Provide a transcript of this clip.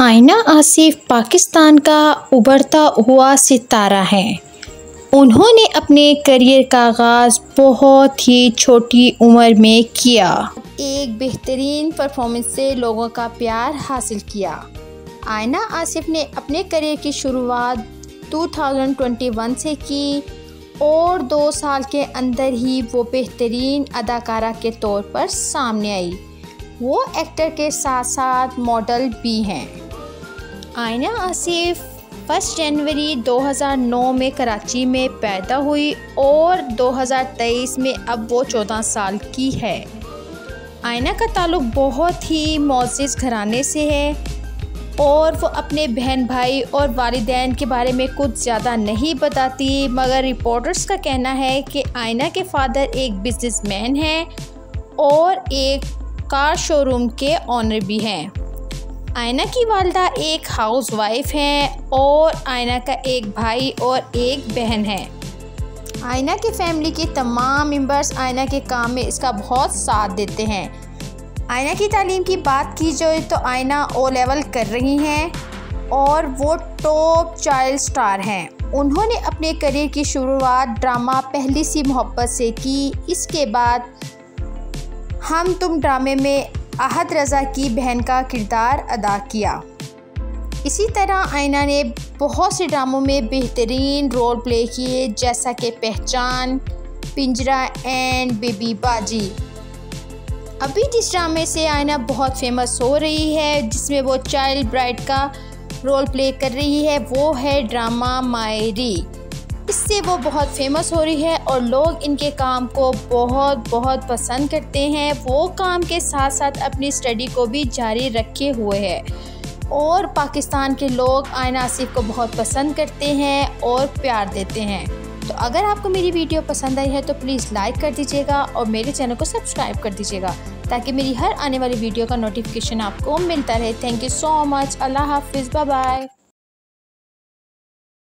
आयना आसिफ पाकिस्तान का उभरता हुआ सितारा है। उन्होंने अपने करियर का आगाज़ बहुत ही छोटी उम्र में किया। एक बेहतरीन परफॉर्मेंस से लोगों का प्यार हासिल किया। आयना आसिफ ने अपने करियर की शुरुआत 2021 से की और 2 साल के अंदर ही वो बेहतरीन अदाकारा के तौर पर सामने आई। वो एक्टर के साथ साथ मॉडल भी हैं। आयना आसिफ 1 जनवरी 2009 में कराची में पैदा हुई और 2023 में अब वो 14 साल की है। आयना का ताल्लुक़ बहुत ही मोअज़्ज़ज़ घराने से है और वो अपने बहन भाई और वालिदैन के बारे में कुछ ज़्यादा नहीं बताती, मगर रिपोर्टर्स का कहना है कि आयना के फादर एक बिजनेसमैन हैं और एक कार शोरूम के ऑनर भी हैं। आयना की वालिदा एक हाउसवाइफ हैं और आयना का एक भाई और एक बहन है। आयना की फैमिली के तमाम मेंबर्स आयना के काम में इसका बहुत साथ देते हैं। आयना की तालीम की बात की जाए तो आयना ओ लेवल कर रही हैं और वो टॉप चाइल्ड स्टार हैं। उन्होंने अपने करियर की शुरुआत ड्रामा पहली सी मोहब्बत से की। इसके बाद हम तुम ड्रामे में आहद रज़ा की बहन का किरदार अदा किया। इसी तरह आयना ने बहुत से ड्रामों में बेहतरीन रोल प्ले किए, जैसा कि पहचान, पिंजरा एंड बेबी बाजी। अभी जिस ड्रामे से आयना बहुत फेमस हो रही है, जिसमें वो चाइल्ड ब्राइड का रोल प्ले कर रही है, वो है ड्रामा मायरी। इससे वो बहुत फेमस हो रही है और लोग इनके काम को बहुत पसंद करते हैं। वो काम के साथ साथ अपनी स्टडी को भी जारी रखे हुए हैं और पाकिस्तान के लोग आयना आसिफ को बहुत पसंद करते हैं और प्यार देते हैं। तो अगर आपको मेरी वीडियो पसंद आई है तो प्लीज़ लाइक कर दीजिएगा और मेरे चैनल को सब्सक्राइब कर दीजिएगा, ताकि मेरी हर आने वाली वीडियो का नोटिफिकेशन आपको मिलता रहे। Thank you so much. अल्लाह हाफिज़। Bye bye.